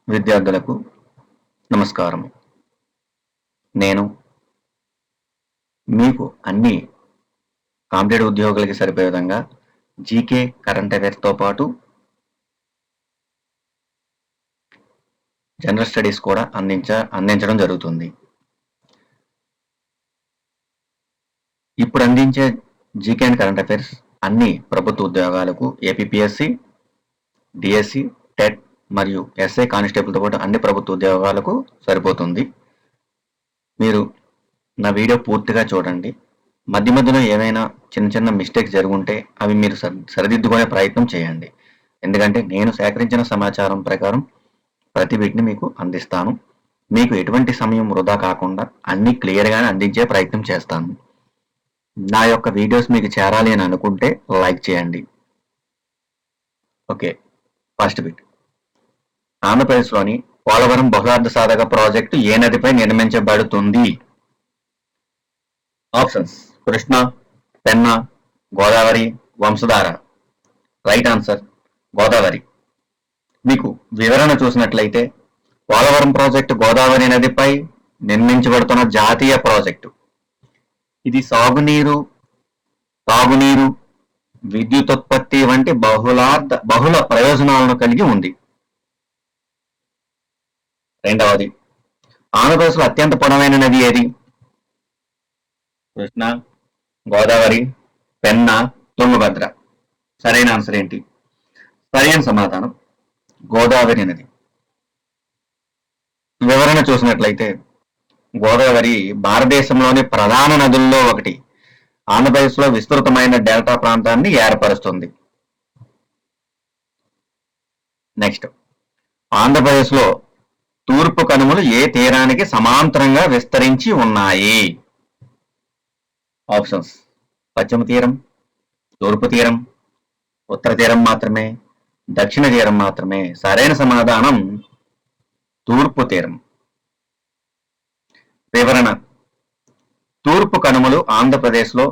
విద్యార్థులకు నమస్కారం. నేను మీకు అన్ని కాంపిటేటివ్ ఉద్యోగులకి సరిపోయే విధంగా జీకే కరెంట్ అఫైర్స్తో పాటు జనరల్ స్టడీస్ కూడా అందించడం జరుగుతుంది. ఇప్పుడు అందించే జీకే అండ్ కరెంట్ అఫైర్స్ అన్ని ప్రభుత్వ ఉద్యోగాలకు ఏపీపీఎస్సి, డిఎస్సి, టెట్ మరియు ఎస్ఐ కానిస్టేబుల్తో పాటు అన్ని ప్రభుత్వ ఉద్యోగాలకు సరిపోతుంది. మీరు నా వీడియో పూర్తిగా చూడండి. మధ్య మధ్యలో ఏమైనా చిన్న చిన్న మిస్టేక్స్ జరుగుంటే అవి మీరు సరిదిద్దుకునే ప్రయత్నం చేయండి. ఎందుకంటే నేను సేకరించిన సమాచారం ప్రకారం ప్రతి వీటిని మీకు అందిస్తాను. మీకు ఎటువంటి సమయం వృధా కాకుండా అన్ని క్లియర్గానే అందించే ప్రయత్నం చేస్తాను. నా యొక్క వీడియోస్ మీకు చేరాలి అని అనుకుంటే లైక్ చేయండి. Okay, first bit. ఆంధ్రప్రదేశ్లోని పోలవరం బహుళార్థ సాధక ప్రాజెక్టు ఏ నదిపై నిర్మించబడుతుంది? Options: Krishna, Penna, Godavari, Vamsadhara. Right answer Godavari. మీకు వివరణ చూసినట్లయితే పోలవరం ప్రాజెక్టు గోదావరి నదిపై నిర్మించబడుతున్న జాతీయ ప్రాజెక్టు. ఇది సాగునీరు, తాగునీరు, విద్యుతుత్పత్తి వంటి బహుళ ప్రయోజనాలను కలిగి ఉంది. రెండవది, ఆంధ్రప్రదేశ్లో అత్యంత పొడవైన నది ఏది? కృష్ణ, గోదావరి, పెన్నా, తుంగభద్ర. సరైన ఆన్సర్ ఏంటి? సరైన సమాధానం గోదావరి నది. వివరణ చూసినట్లయితే గోదావరి భారతదేశంలోని ప్రధాన నదుల్లో ఒకటి. ఆంధ్రప్రదేశ్లో విస్తృతమైన డెల్టా ప్రాంతాన్ని ఏర్పరుస్తుంది. నెక్స్ట్, ఆంధ్రప్రదేశ్లో తూర్పు కనుమలు ఏ తీరానికి సమాంతరంగా విస్తరించి ఉన్నాయి? ఆప్షన్స్: పశ్చిమ తీరం, తూర్పు తీరం, ఉత్తర తీరం మాత్రమే, దక్షిణ తీరం మాత్రమే. సరైన సమాధానం తూర్పు తీరం. వివరణ: తూర్పు కనుమలు ఆంధ్రప్రదేశ్లో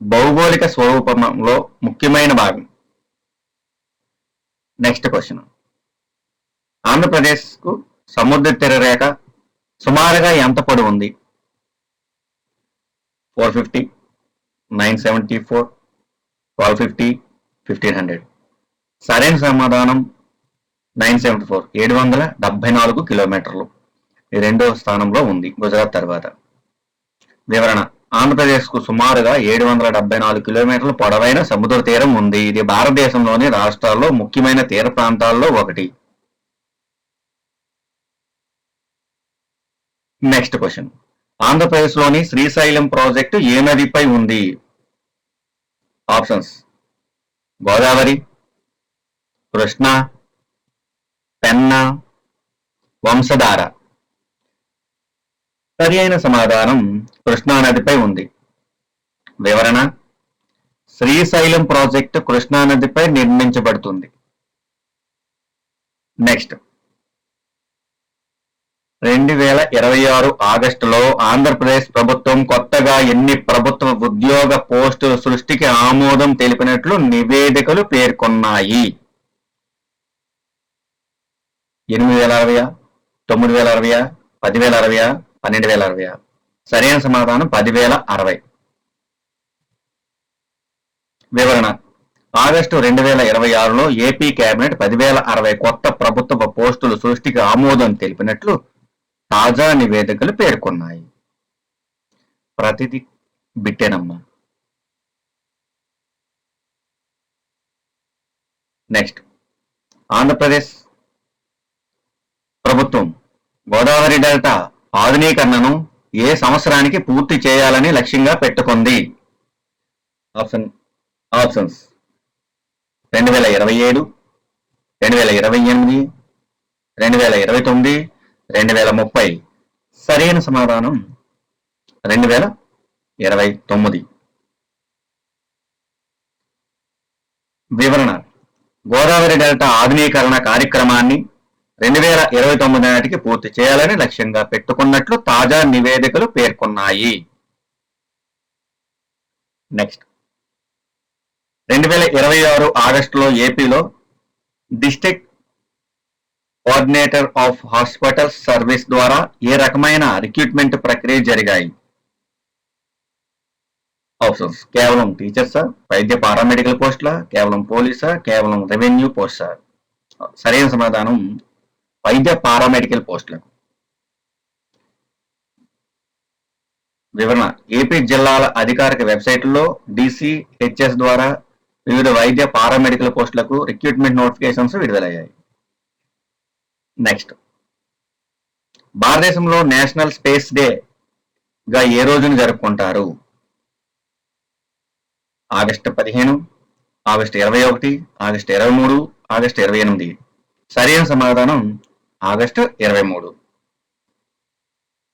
భౌగోళిక స్వరూపంలో ముఖ్యమైన భాగం. Next question. ఆంధ్రప్రదేశ్కు సముద్ర తీర రేఖ సుమారుగా ఎంత పొడవు ఉంది? 450, 974, 1250, 1500. సరైన సమాధానం 974, 774 కిలోమీటర్లు. ఈ రెండో స్థానంలో ఉంది గుజరాత్ తర్వాత. వివరణ: ఆంధ్రప్రదేశ్కు సుమారుగా 774 కిలోమీటర్ల పొడవైన సముద్ర తీరం ఉంది. ఇది భారతదేశంలోని రాష్ట్రాల్లో ముఖ్యమైన తీర ప్రాంతాల్లో ఒకటి. Next question. ఆంధ్రప్రదేశ్లోని శ్రీశైలం ప్రాజెక్టు ఏ నదిపై ఉంది? ఆప్షన్స్: గోదావరి, కృష్ణ, పెన్నా, వంశధార. సరి అయిన సమాధానం కృష్ణా నదిపై ఉంది. వివరణ: శ్రీశైలం ప్రాజెక్టు కృష్ణా నదిపై నిర్మించబడుతుంది. నెక్స్ట్, 2026 ఆగస్టులో ఆంధ్రప్రదేశ్ ప్రభుత్వం కొత్తగా ఎన్ని ప్రభుత్వ ఉద్యోగ పోస్టుల సృష్టికి ఆమోదం తెలిపినట్లు నివేదికలు పేర్కొన్నాయి? 8,060, 9,060, 10,060, 12,060. సరైన సమాధానం 10,060. వివరణ: ఆగస్టు 2026లో ఏపీ కేబినెట్ 10,060 కొత్త ప్రభుత్వ పోస్టుల సృష్టికి ఆమోదం తెలిపినట్లు తాజా నివేదికలు పేర్కొన్నాయి. ప్రతిదీ బిట్టేనమ్మా. నెక్స్ట్, ఆంధ్రప్రదేశ్ ప్రభుత్వం గోదావరి డెల్టా ఆధునీకరణను ఏ సంవత్సరానికి పూర్తి చేయాలని లక్ష్యంగా పెట్టుకుంది? ఆప్షన్స్: 2027, 2028, 2029, 2030. సరైన సమాధానం 2029. వివరణ: గోదావరి డెల్టా ఆధునీకరణ కార్యక్రమాన్ని 2029 నాటికి పూర్తి చేయాలని లక్ష్యంగా పెట్టుకున్నట్లు తాజా నివేదికలు పేర్కొన్నాయి. నెక్స్ట్, 2026 ఆగస్టులో ఏపీలో district coordinator of hospital service ద్వారా ఏ రకమైన రిక్రూట్మెంట్ ప్రక్రియ జరిగాయి? ఆప్షన్స్: కేవలం టీచర్సా, వైద్య పారామెడికల్ పోస్టులా, కేవలం పోలీసా, కేవలం రెవెన్యూ పోస్టా? సరైన సమాధానం వైద్య పారామెడికల్ పోస్టులకు. వివరణ: ఏపీ జిల్లాల అధికారిక వెబ్సైట్లో డిసిహెచ్ఎస్ ద్వారా వివిధ వైద్య పారామెడికల్ పోస్టులకు రిక్రూట్మెంట్ నోటిఫికేషన్స్ విడుదలయ్యాయి. నెక్స్ట్, భారతదేశంలో నేషనల్ స్పేస్ డే గా ఏ రోజును జరుపుకుంటారు? August 15, August 21, August 23, August 28. సరైన సమాధానం ఆగస్టు 23.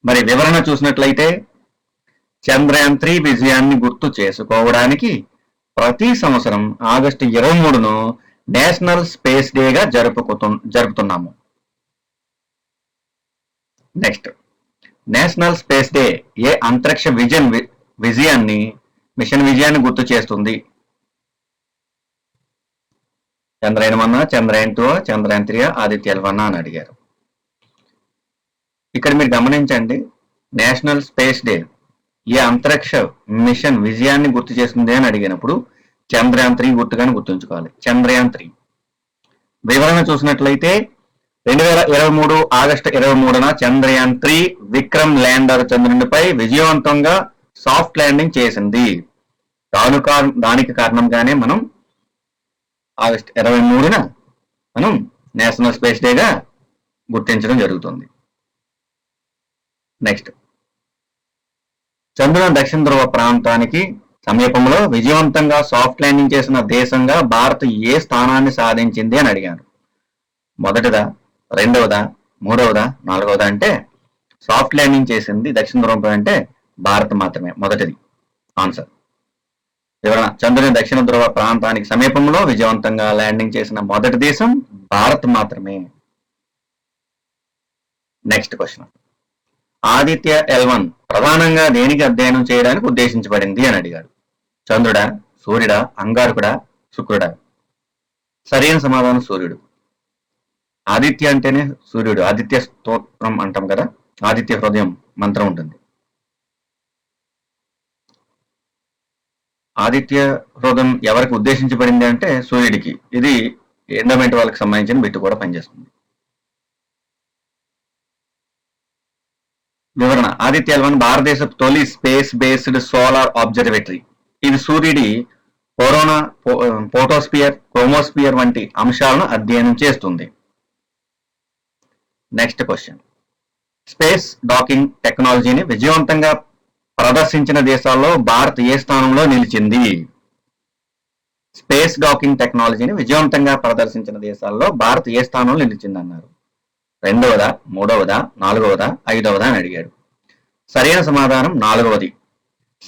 మరి వివరణ చూసినట్లయితే చంద్రయాన్ 3 విజయాన్ని గుర్తు చేసుకోవడానికి ప్రతి సంవత్సరం ఆగస్టు 23ను నేషనల్ స్పేస్ డేగా జరుపుతున్నాము. నెక్స్ట్, నేషనల్ స్పేస్ డే ఏ అంతరిక్ష మిషన్ విజయాన్ని గుర్తు చేస్తుంది? చంద్రయాన్ 1, చంద్రయాన్ 2, చంద్రయాన్ 3, ఆదిత్య L1 అని అడిగారు. ఇక్కడ మీరు గమనించండి, నేషనల్ స్పేస్ డే ఏ అంతరిక్ష మిషన్ విజయాన్ని గుర్తు చేస్తుంది అని అడిగినప్పుడు చంద్రయాన్ 3 గుర్తుగానే గుర్తుంచుకోవాలి. చంద్రయాన్ 3. వివరణ చూసినట్లయితే 2023 ఆగస్టు 23న చంద్రయాన్ 3 విక్రమ్ ల్యాండర్ చంద్రునిపై విజయవంతంగా సాఫ్ట్ ల్యాండింగ్ చేసింది. దానికి కారణంగానే మనం ఆగస్టు 23న మనం నేషనల్ స్పేస్ డేగా గుర్తించడం జరుగుతుంది. నెక్స్ట్, చంద్రుని దక్షిణ ధ్రువ ప్రాంతానికి సమీపంలో విజయవంతంగా సాఫ్ట్ ల్యాండింగ్ చేసిన దేశంగా భారత్ ఏ స్థానాన్ని సాధించింది అని అడిగారు. మొదటిదా, రెండవదా, మూడవదా, నాలుగవదా అంటే సాఫ్ట్ ల్యాండింగ్ చేసింది దక్షిణ ధ్రువంపై అంటే భారత్ మాత్రమే, మొదటిది ఆన్సర్. వివరణ: చంద్రుని దక్షిణ ధ్రువ ప్రాంతానికి సమీపంలో విజయవంతంగా ల్యాండింగ్ చేసిన మొదటి దేశం భారత్ మాత్రమే. నెక్స్ట్ క్వశ్చన్, ఆదిత్య L1 ప్రధానంగా దేనికి అధ్యయనం చేయడానికి ఉద్దేశించబడింది అని అడిగాడు. చంద్రుడా, సూర్యుడా, అంగారకుడా, శుక్రుడా? సరైన సమాధానం సూర్యుడు. ఆదిత్య అంటేనే సూర్యుడు. ఆదిత్య స్తోత్రం అంటాం కదా, ఆదిత్య హృదయం మంత్రం ఉంటుంది. ఆదిత్య హృదయం ఎవరికి ఉద్దేశించబడింది అంటే సూర్యుడికి. ఇది ఎండోమెంట్ వాళ్ళకి సంబంధించిన బిట్టు కూడా పనిచేస్తుంది. వివరణ: ఆదిత్య L1 భారతదేశ తొలి స్పేస్ బేస్డ్ సోలార్ అబ్జర్వేటరీ. ఇది సూర్యుడి ఫోటోస్పియర్, క్రోమోస్పియర్ వంటి అంశాలను అధ్యయనం చేస్తుంది. నెక్స్ట్ క్వశ్చన్, స్పేస్ డాకింగ్ టెక్నాలజీని విజయవంతంగా ప్రదర్శించిన దేశాల్లో భారత్ ఏ స్థానంలో నిలిచింది? స్పేస్ డాకింగ్ టెక్నాలజీని విజయవంతంగా ప్రదర్శించిన దేశాల్లో భారత్ ఏ స్థానంలో నిలిచింది అన్నారు. రెండవదా, మూడవదా, నాలుగవదా, ఐదవదా అని అడిగాడు. సరైన సమాధానం నాలుగవది.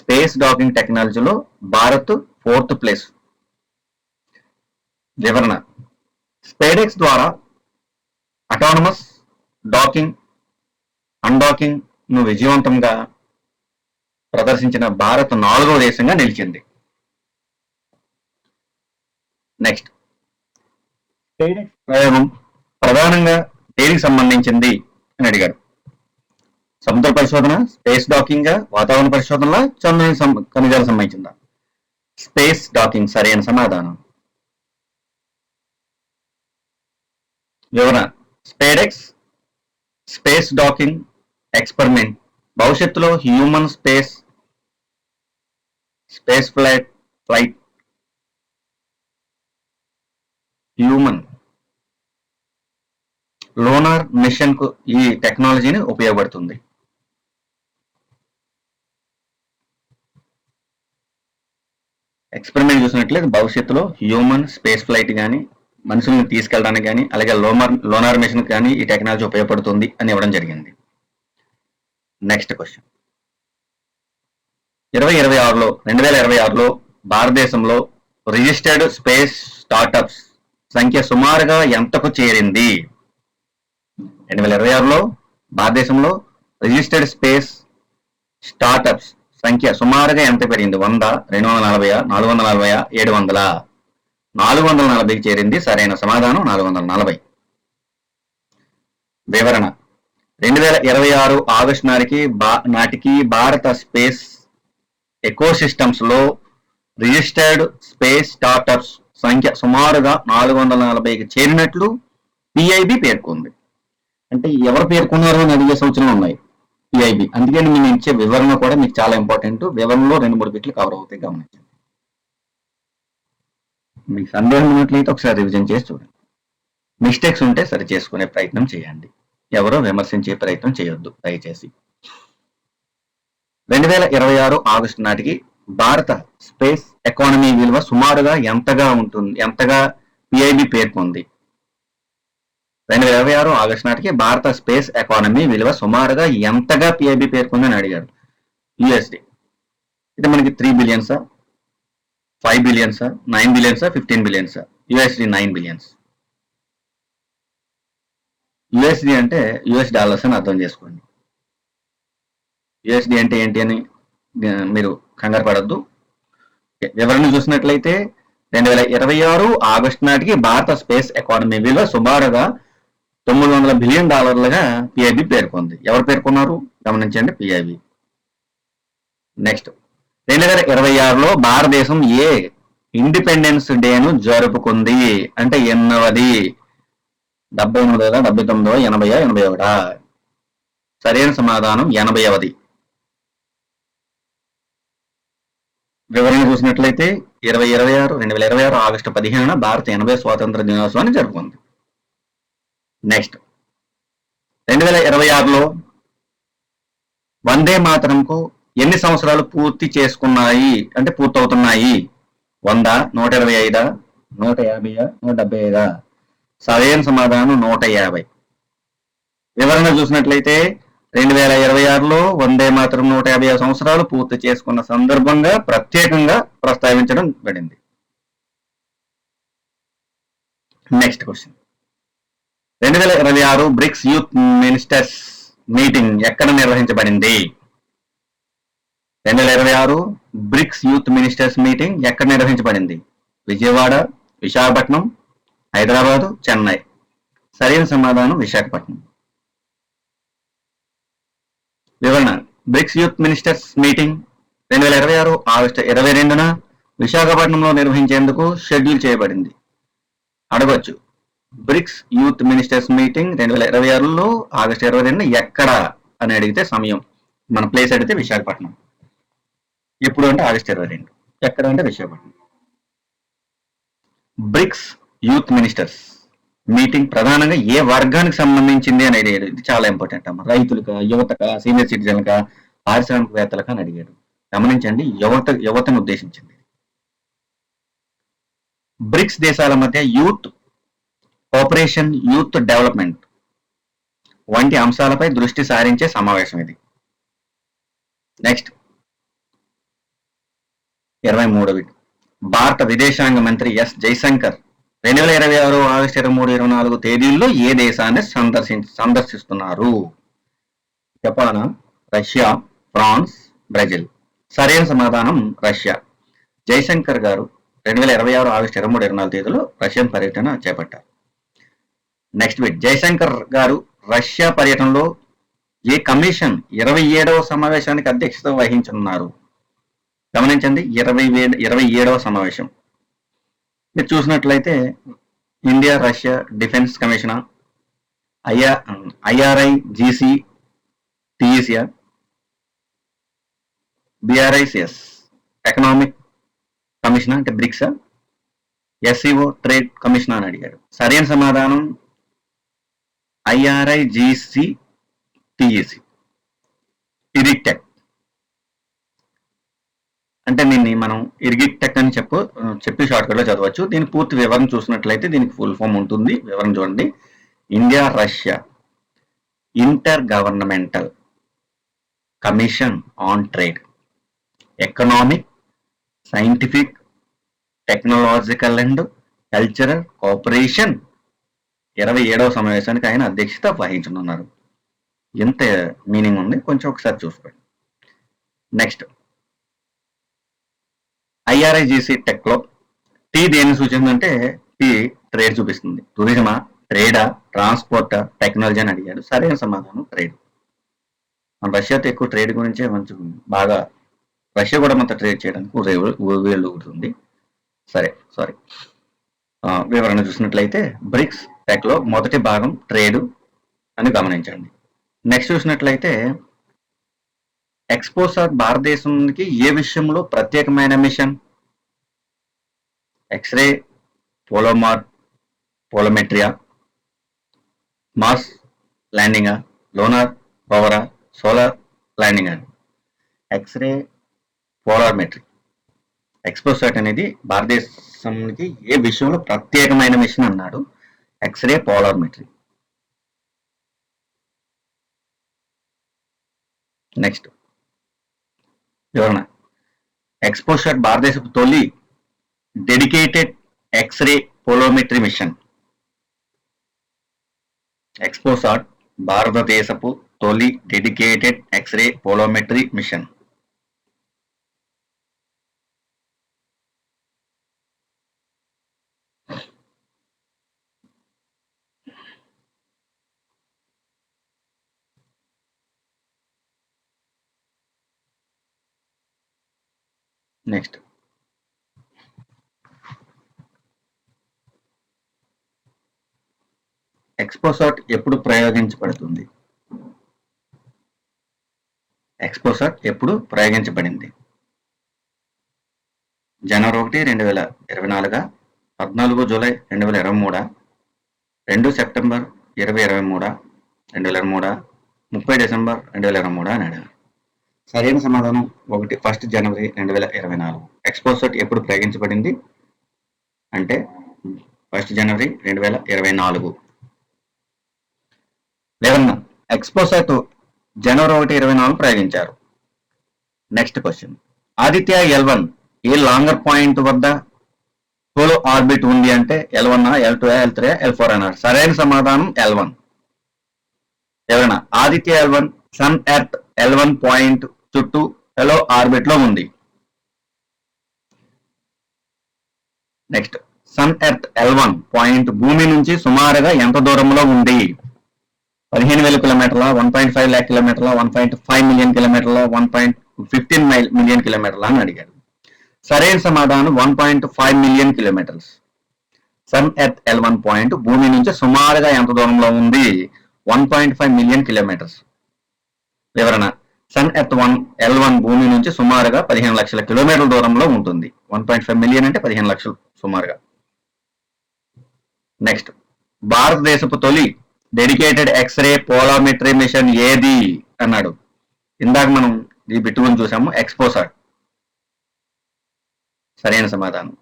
స్పేస్ డాకింగ్ టెక్నాలజీలో భారత్ 4th ప్లేస్. వివరణ: స్పేడెక్స్ ద్వారా అటానమస్ డాకింగ్, అన్డాకింగ్ ను విజయవంతంగా ప్రదర్శించిన భారత్ 4వ దేశంగా నిలిచింది. నెక్స్ట్, స్పేడెక్స్ ప్రయోగం ప్రధానంగా దేనికి సంబంధించింది అని అడిగాడు. సముద్ర పరిశోధన, స్పేస్ డాకింగ్, వాతావరణ పరిశోధనల, చంద్రుని ఖనిజాలకు సంబంధించిందా? స్పేస్ డాకింగ్ సరైన సమాధానం. వివరణ: స్పేడెక్స్ స్పేస్ డాకింగ్ ఎక్స్పెరిమెంట్ భవిష్యత్తులో human space flight human lunar mission కు ఈ టెక్నాలజీని ఉపయోగపడుతుంది. ఎక్స్పెరిమెంట్ చూసినట్లయితే భవిష్యత్తులో హ్యూమన్ స్పేస్ ఫ్లైట్ కానీ, మనుషుల్ని తీసుకెళ్ళడానికి కానీ, అలాగే లోనార్ మిషన్ కానీ ఈ టెక్నాలజీ ఉపయోగపడుతుంది అని ఇవ్వడం జరిగింది. నెక్స్ట్ క్వశ్చన్, 2026లో భారతదేశంలో రిజిస్టర్డ్ స్పేస్ స్టార్టప్స్ సంఖ్య సుమారుగా ఎంతకు చేరింది? 2026లో భారతదేశంలో రిజిస్టర్డ్ స్పేస్ స్టార్టప్స్ సంఖ్య సుమారుగా ఎంత పెరిగింది? 100, 240, 440, 700? 440కి చేరింది. సరైన సమాధానం 440. వివరణ 2026 ఆగస్టు నాటికి భారత స్పేస్ ఎకోసిస్టమ్స్ లో రిజిస్టర్డ్ స్పేస్ స్టార్టప్స్ సంఖ్య సుమారుగా 440కి చేరినట్లు పిఐబి పేర్కొంది. అంటే ఎవరు పేర్కొన్నారు అని అడిగే సూచనలు ఉన్నాయి పిఐబి. అందుకని నేను ఇచ్చే వివరణ కూడా మీకు చాలా ఇంపార్టెంట్. వివరణలో 2-3 బిట్లు కవర్ అవుతాయి, గమనించండి. మీకు సందేహం ఉన్నట్లయితే ఒకసారి రివిజన్ చేసి చూడండి. మిస్టేక్స్ ఉంటే సరి చేసుకునే ప్రయత్నం చేయండి. ఎవరో విమర్శించే ప్రయత్నం చేయొద్దు దయచేసి. 2026 ఆగస్టు నాటికి భారత స్పేస్ ఎకానమీ విలువ సుమారుగా ఎంతగా పిఐబి పేర్కొంది. 2026 ఆగస్టు నాటికి భారత స్పేస్ ఎకానమీ విలువ సుమారుగా ఎంతగా పిఐబి పేర్కొందని అడిగారు. యుఎస్డి. ఇది మనకి 3 బిలియన్సా, 5 బిలియన్సా, 9 బిలియన్సా, 15 బిలియన్సా? USD 9 billions. యుఎస్డి అంటే యుఎస్ డాలర్స్ అని అర్థం చేసుకోండి. యుఎస్డి అంటే ఏంటి అని మీరు కంగారు పడద్దు. వివరణ చూసినట్లయితే 2026 ఆగస్టు నాటికి భారత స్పేస్ ఎకానమీ విలువ సుమారుగా $900 బిలియన్ పిఐబి పేర్కొంది. ఎవరు పేర్కొన్నారు గమనించండి, పిఐబి. నెక్స్ట్, 2026లో భారతదేశం ఏ ఇండిపెండెన్స్ డేను జరుపుకుంది అంటే ఎన్నవది? 78వ, 79వ, 80వ, 81వ? సరైన సమాధానం 80వది. వివరణ చూసినట్లయితే 2026 ఆగస్టు 15న భారత 80వ స్వాతంత్ర దినోత్సవాన్ని జరుపుకుంది. నెక్స్ట్, 2026లో వందే మాతరంకు ఎన్ని సంవత్సరాలు పూర్తవుతున్నాయి? 100, 125, 150, 175? సరైన సమాధానం 150. వివరణ చూసినట్లయితే 2026లో వందే మాతరం 150 సంవత్సరాలు పూర్తి చేసుకున్న సందర్భంగా ప్రత్యేకంగా ప్రస్తావించడం పడింది. Next question, 2026 bricks youth ministers meeting ఎక్కడ నిర్వహించబడింది? 2026 బ్రిక్స్ యూత్ మినిస్టర్స్ మీటింగ్ ఎక్కడ నిర్వహించబడింది? విజయవాడ, విశాఖపట్నం, హైదరాబాదు, చెన్నై? సరైన సమాధానం విశాఖపట్నం. వివరణ, BRICS youth ministers meeting 2026 August 22న విశాఖపట్నంలో నిర్వహించేందుకు షెడ్యూల్ చేయబడింది. అడగొచ్చు, బ్రిక్స్ యూత్ మినిస్టర్స్ మీటింగ్ 2026లో ఆగస్టు 22న ఎక్కడ అని అడిగితే సమయం, మన ప్లేస్ అడిగితే విశాఖపట్నం. ఎప్పుడు అంటే ఆగస్టు 22. ఎక్కడ అంటే Visakhapatnam. Bricks youth ministers meeting ప్రధానంగా ఏ వర్గానికి సంబంధించింది అని అడిగాడు. ఇది చాలా ఇంపార్టెంట్ అమ్మ. రైతులకా, యువతకా, సీనియర్ సిటిజన్లకా, పారిశ్రామికవేత్తలకా అని అడిగాడు. గమనించండి, యువతను ఉద్దేశించింది. బ్రిక్స్ దేశాల మధ్య యూత్ కోఆపరేషన్, యూత్ డెవలప్మెంట్ వంటి అంశాలపై దృష్టి సారించే సమావేశం ఇది. నెక్స్ట్, 23వి, భారత విదేశాంగ మంత్రి ఎస్ జైశంకర్ 2026 ఆగస్టు 23, 24 తేదీల్లో ఏ దేశాన్ని సందర్శిస్తున్నారు? Japan, Russia, France, Brazil? సరైన సమాధానం రష్యా. జైశంకర్ గారు 2026 ఆగస్టు 23, 24 తేదీలో రష్యన్ పర్యటన చేపట్టారు. నెక్స్ట్ బిట్, జైశంకర్ గారు రష్యా పర్యటనలో ఏ కమిషన్ 27వ సమావేశానికి అధ్యక్షత వహించనున్నారు? గమనించండి, 27వ సమావేశం. మీరు చూసినట్లయితే India Russia defence commission, IRIGC, TEC, BRICS economic commission అంటే బ్రిక్స్, SCO ట్రేడ్ కమిషన్ అని అడిగాడు. సరైన సమాధానం IRIGC, TEC. ఇరిక్టెక్ అంటే దీన్ని మనం ఇరిగిటెక్ అని చెప్పి షార్ట్కట్ లో చదవచ్చు. దీని పూర్తి వివరణ చూసినట్లయితే దీనికి ఫుల్ ఫామ్ ఉంటుంది. వివరణ చూడండి, India Russia intergovernmental commission on trade, economic, scientific, technological and cultural cooperation 27వ సమావేశానికి ఆయన అధ్యక్షత వహించనున్నారు. ఎంత మీనింగ్ ఉంది కొంచెం ఒకసారి చూసుకోండి. నెక్స్ట్, IRIGC టెక్ లో టీ దేన్ని సూచిస్తుందంటే టీ ట్రేడ్ చూపిస్తుంది. టూరిజమా, ట్రేడా, ట్రాన్స్పోర్టా, టెక్నాలజీ అని అడిగాడు. సరైన సమాధానం ట్రేడ్. మన రష్యాతో ఎక్కువ ట్రేడ్ గురించే కొంచెం బాగా రష్యా కూడా మొత్తం ట్రేడ్ చేయడానికి వీలుతుంది. సరే, సారీ. వివరణ చూసినట్లయితే బ్రిక్స్ టెక్ లో మొదటి భాగం ట్రేడ్ అని గమనించండి. నెక్స్ట్ చూసినట్లయితే ఎక్స్పోసాట్ భారతదేశానికి ఏ విషయంలో ప్రత్యేకమైన మిషన్? ఎక్స్రే, పోలోమెట్రియా, మార్స్ ల్యాండింగా, లోనార్ రోవరా, సోలార్ ల్యాండింగ్ అని. X-ray, polarimetry. ఎక్స్పోసాట్ అనేది భారతదేశానికి ఏ విషయంలో ప్రత్యేకమైన మిషన్ అన్నాడు? ఎక్స్రే, పోలార్మెట్రీ. నెక్స్ట్ వివరణ. ఎక్స్పోసాట్ భారతదేశపు తొలి dedicated X-ray polarimetry mission. XPoSat భారతదేశపు తొలి dedicated X-ray polarimetry mission. Next XPoSat ఎప్పుడు ప్రయోగించబడుతుంది? ఎక్స్పోసాట్ ఎప్పుడు ప్రయోగించబడింది? జనవరి 1, 2024, 14 జూలై 2023, 2 సెప్టెంబర్ 2023, 2023, 30 డిసెంబర్ 2023 అని అడిగారు. సరైన సమాధానం 1 జనవరి 2024. ఎక్స్పోసాట్ ఎప్పుడు ప్రయోగించబడింది అంటే 1 జనవరి 2024. వివరణ. ఎక్స్పోసాట్ జనవరి 1, 2024 ప్రయోగించారు. Next question. ఆదిత్య L1 ఏ లాంగర్ పాయింట్ వద్ద సోలో ఆర్బిట్ ఉంది అంటే L1, L2, L3, L4 అన్నారు. సరైన సమాధానం L1. వివరణ. Aditya L1 sun earth L1 point చుట్టూ సోలో ఆర్బిట్ లో ఉంది. Next sun earth L1 point భూమి నుంచి సుమారుగా ఎంత దూరంలో ఉంది? 15,000 కిలోమీటర్ల, 1.5 lakh కిలోమీటర్ల, 1.5 మిలియన్ కిలోమీటర్ల, 1.15 మిలియన్ కిలోమీటర్ల అని అడిగాడు. సరైన సమాధానం 1.5 million kilometres. Sun earth L1 point భూమి నుంచి సుమారుగా ఎంత దూరంలో ఉంది? 1.5 మిలియన్ కిలోమీటర్స్. వివరణ. సన్ ఎర్త్ L1 భూమి నుంచి సుమారుగా 15 లక్షల కిలోమీటర్ల దూరంలో ఉంటుంది. 1.5 మిలియన్ అంటే 15 లక్షలు సుమారుగా. నెక్స్ట్ భారతదేశపు తొలి డెడికేటెడ్ ఎక్స్రే పోలోమెట్రీ మిషన్ ఏది అన్నాడు. ఇందాక మనం ఈ బిట్ గురించి చూసాము, ఎక్స్పోసాట్. సరైన సమాధానం.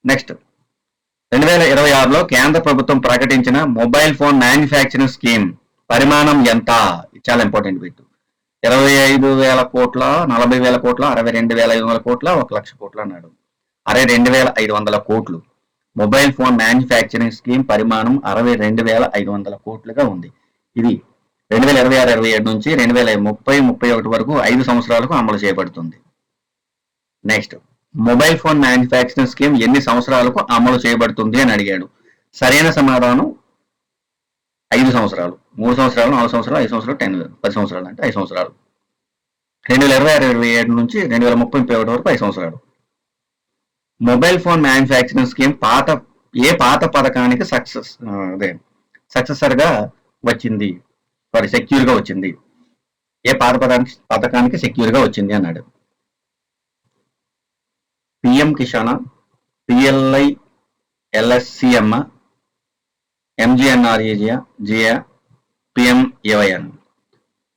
నెక్స్ట్ 2026లో కేంద్ర ప్రభుత్వం ప్రకటించిన మొబైల్ ఫోన్ మ్యానుఫ్యాక్చరింగ్ స్కీమ్ పరిమాణం ఎంత? చాలా ఇంపార్టెంట్ బిట్. 25,000 కోట్ల, 40,000 కోట్ల, 62,500 కోట్ల, 1,00,000 కోట్లు అన్నాడు. 62,500 కోట్లు. మొబైల్ ఫోన్ మ్యానుఫ్యాక్చరింగ్ స్కీమ్ పరిమాణం 62,500 కోట్లుగా ఉంది. ఇది 2026-27 నుంచి 2030-31 వరకు 5 సంవత్సరాలకు అమలు చేయబడుతుంది. Next mobile phone manufacturing scheme ఎన్ని సంవత్సరాలకు అమలు చేయబడుతుంది అని అడిగాడు. సరైన సమాధానం 5 సంవత్సరాలు. 3 సంవత్సరాలు, 4 సంవత్సరాలు, 5 సంవత్సరాలు, 10 సంవత్సరాలు అంటే 5 సంవత్సరాలు. 2026-27 నుంచి 2030-31 వరకు 5 సంవత్సరాలు. మొబైల్ ఫోన్ మ్యానుఫ్యాక్చరింగ్ స్కీమ్ పాత పథకానికి సక్సెసర్ గా వచ్చింది, సెక్యూర్ గా వచ్చింది. ఏ పాత పథకానికి సెక్యూర్ గా వచ్చింది అన్నాడు. PM Kisan, PLI LSCM, MGNREGA, PMAY.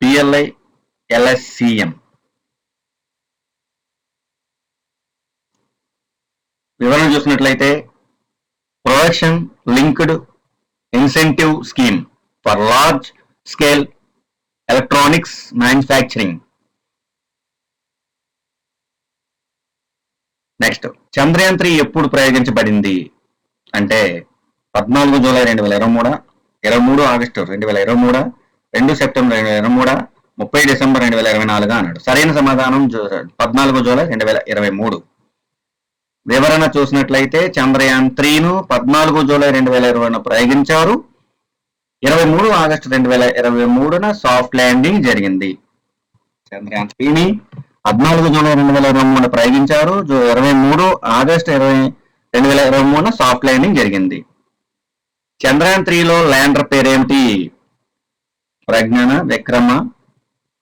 PLI LSCM. వివరణ చూసినట్లయితే production linked incentive scheme for large scale electronics manufacturing. Next Chandrayaan 3 ఎప్పుడు ప్రయోగించబడింది అంటే 14 జూలై 2023, 23 ఆగస్టు 2023, 2 సెప్టెంబర్ 2023, 30 డిసెంబర్ 2024 అన్నాడు. సరైన సమాధానం 14 జూలై 2023. వివరణ చూసినట్లయితే చంద్రయాన్ 3ను 14 జూలై 2020 ప్రయోగించారు. 23 ఆగస్టు 2023న సాఫ్ట్ ల్యాండింగ్ జరిగింది. చంద్రయాన్ 3ని 14 జూలై 2023 ప్రయోగించారు. 23 ఆగస్టు 2023న సాఫ్ట్ ల్యాండింగ్ జరిగింది. చంద్రయాన్ 3లో ల్యాండర్ పేరేమిటి? ప్రజ్ఞాన, విక్రమ,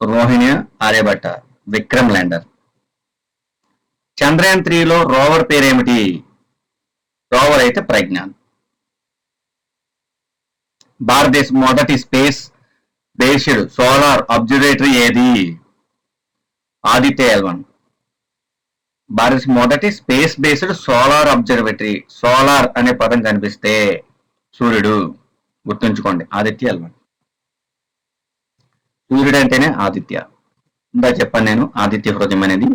రోహిణి, ఆర్యభట్ట. విక్రమ్ ల్యాండర్. చంద్రయాన్ 3లో రోవర్ పేరేమిటి? రోవర్ అయితే ప్రజ్ఞాన్. భారతదేశం మొదటి స్పేస్ బేస్డ్ సోలార్ అబ్జర్వేటరీ ఏది? ఆదిత్య L1. భారతదేశం మొదటి space based solar observatory. Solar అనే పదం కనిపిస్తే సూర్యుడు, గుర్తుంచుకోండి, ఆదిత్య L1. సూర్యుడు అంటేనే ఆదిత్య. ఇందా చెప్పాను నేను, ఆదిత్య హృదయం అనేది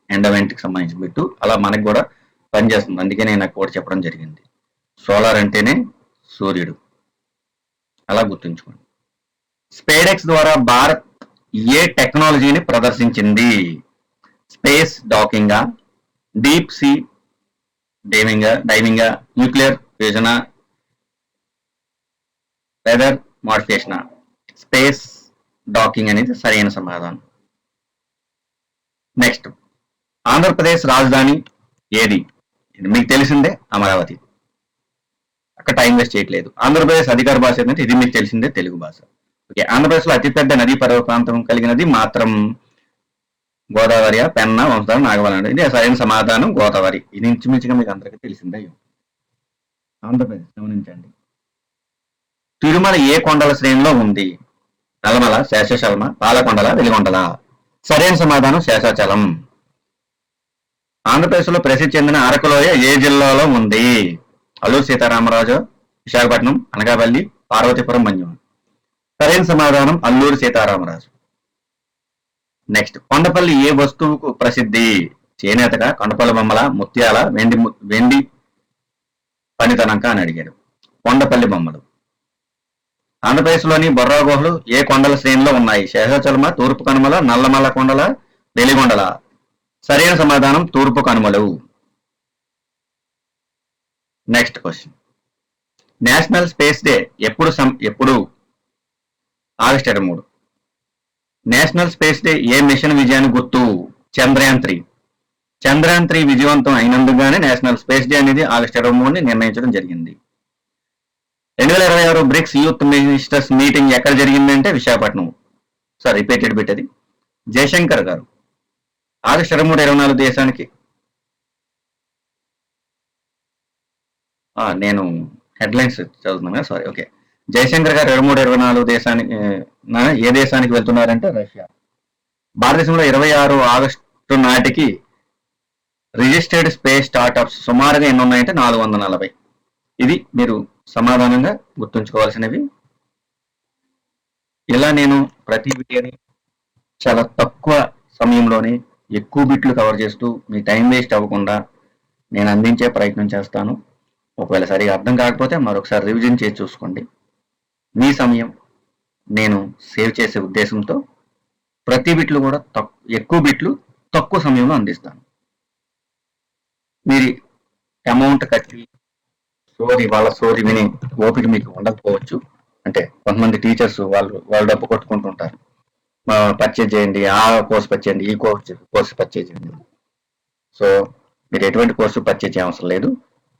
ఎండోమెంట్ కి సంబంధించిన బిట్టు. అలా మనకు కూడా పనిచేస్తుంది, అందుకే నేను నాకు కూడా చెప్పడం జరిగింది. సోలార్ అంటేనే సూర్యుడు, అలా గుర్తుంచుకోండి. స్పేడెక్స్ ద్వారా భారత్ ఏ టెక్నాలజీని ప్రదర్శించింది? స్పేస్ డాకింగా, డీప్ సీ డైవింగా, న్యూక్లియర్ ఫ్యూజనా, వెదర్ మోడిఫికేషనా? స్పేస్ డాకింగ్ అనేది సరైన సమాధానం. నెక్స్ట్, ఆంధ్రప్రదేశ్ రాజధాని ఏది? మీకు తెలిసిందే, అమరావతి. అక్కడ టైం వేస్ట్ చేయట్లేదు. ఆంధ్రప్రదేశ్ అధికార భాష ఏంటంటే ఇది మీకు తెలిసిందే, తెలుగు భాష. ఓకే, ఆంధ్రప్రదేశ్ లో అతిపెద్ద నదీ పర్వత ప్రాంతం కలిగినది మాత్రం గోదావరి, పెన్నా, వంశధార, నాగవరం. ఇది సరైన సమాధానం గోదావరి. ఇది ఇంచుమించుగా మీకు అందరికీ తెలిసిందే. ఆంధ్రప్రదేశ్ గమనించండి. తిరుమల ఏ కొండల శ్రేణిలో ఉంది? నల్లమల, శేషాచలమ, పాలకొండల, వెలిగొండల? సరైన సమాధానం శేషాచలం. ఆంధ్రప్రదేశ్ లో ప్రసిద్ధి చెందిన అరకులోయ ఏ జిల్లాలో ఉంది? అల్లూరు సీతారామరాజు, విశాఖపట్నం, అనకాపల్లి, పార్వతీపురం, మన్యం. సరైన సమాధానం అల్లూరు సీతారామరాజు. నెక్స్ట్, కొండపల్లి ఏ వస్తువుకు ప్రసిద్ధి? చేనేతగా, కొండపల్లి బొమ్మల, ముత్యాల, వెండి పనితనంక అని అడిగాడు. కొండపల్లి బొమ్మలు. ఆంధ్రప్రదేశ్లోని బొర్రా గుహలు ఏ కొండల శ్రేణిలో ఉన్నాయి? శేషాచలమ, తూర్పు కనుమల, నల్లమల కొండల, వెలిగొండల? సరైన సమాధానం తూర్పు కనుమలు. Next question, national space day ఎప్పుడు? ఆగస్టు 23. నేషనల్ స్పేస్ డే ఏ మిషన్ విజయాన్ని గుర్తు? చంద్రయాన్ 3. చంద్రయాన్ 3 విజయవంతం అయినందుగానే నేషనల్ స్పేస్ డే అనేది ఆగస్టు 23ని నిర్ణయించడం జరిగింది. 2026 బ్రిక్స్ యూత్ మినిస్టర్స్ మీటింగ్ ఎక్కడ జరిగిందంటే విశాఖపట్నం. సార్ రిపీటెడ్ బిట్ అది. జయశంకర్ గారు ఆగస్టు 23, 24 దేశానికి, నేను హెడ్లైన్స్ చదువుతున్నాను, సారీ. ఓకే, జయశంకర్ గారు 23, 24 దేశానికి ఏ దేశానికి వెళ్తున్నారంటే రష్యా. భారతదేశంలో 26 ఆగస్టు నాటికి రిజిస్టర్డ్ స్పేస్ స్టార్ట్అప్స్ సుమారుగా ఎన్ని ఉన్నాయంటే 440. ఇది మీరు సమాధానంగా గుర్తుంచుకోవాల్సినవి. ఇలా నేను ప్రతి వీడియోని చాలా తక్కువ సమయంలోనే ఎక్కువ బిట్లు కవర్ చేస్తూ మీ టైం వేస్ట్ అవ్వకుండా నేను అందించే ప్రయత్నం చేస్తాను. ఒకవేళ సరిగా అర్థం కాకపోతే మరొకసారి రివిజన్ చేసి చూసుకోండి. మీ సమయం నేను సేవ్ చేసే ఉద్దేశంతో ప్రతి బిట్లు కూడా ఎక్కువ బిట్లు తక్కువ సమయంలో అందిస్తాను. మీరు అమౌంట్ కట్టి వాళ్ళ స్టోరీ విని ఓపిక మీకు ఉండకపోవచ్చు. అంటే కొంతమంది టీచర్స్ వాళ్ళు డబ్బు కొట్టుకుంటుంటారు, పర్చేజ్ చేయండి, ఆ కోర్స్ పర్చేజ్ చేయండి, ఈ కోర్స్ పర్చేజ్ చేయండి. సో మీరు ఎటువంటి కోర్సు పర్చేజ్ చేయ అవసరం లేదు.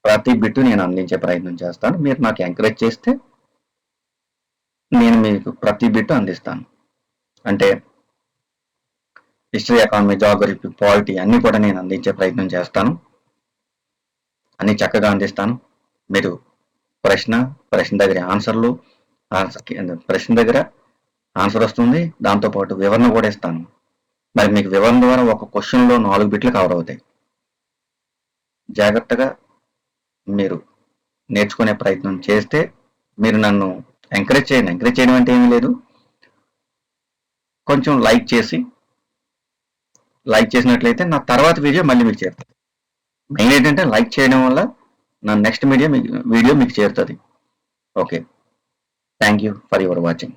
ప్రతి బిట్టు నేను అందించే ప్రయత్నం చేస్తాను. మీరు నాకు ఎంకరేజ్ చేస్తే నేను మీకు ప్రతి బిట్టు అందిస్తాను. అంటే హిస్టరీ, ఎకానమీ, జాగ్రఫీ, పాలిటీ అన్ని కూడా నేను అందించే ప్రయత్నం చేస్తాను. అన్ని చక్కగా అందిస్తాను. మీరు ప్రశ్న దగ్గర ఆన్సర్లు, ప్రశ్న దగ్గర ఆన్సర్ వస్తుంది, దాంతోపాటు వివరణ కూడా ఇస్తాను. మరి మీకు వివరణ ద్వారా ఒక క్వశ్చన్లో 4 బిట్లు కవర్ అవుతాయి. జాగ్రత్తగా మీరు నేర్చుకునే ప్రయత్నం చేస్తే మీరు నన్ను ఎంకరేజ్ చేయండి. ఎంకరేజ్ చేయడం అంటే ఏమీ లేదు, కొంచెం లైక్ చేసినట్లయితే నా తర్వాత వీడియో మళ్ళీ మీకు చేరుతుంది. మెయిన్ ఏంటంటే లైక్ చేయడం వల్ల నా నెక్స్ట్ వీడియో మీకు చేరుతుంది. Okay, thank you for your watching.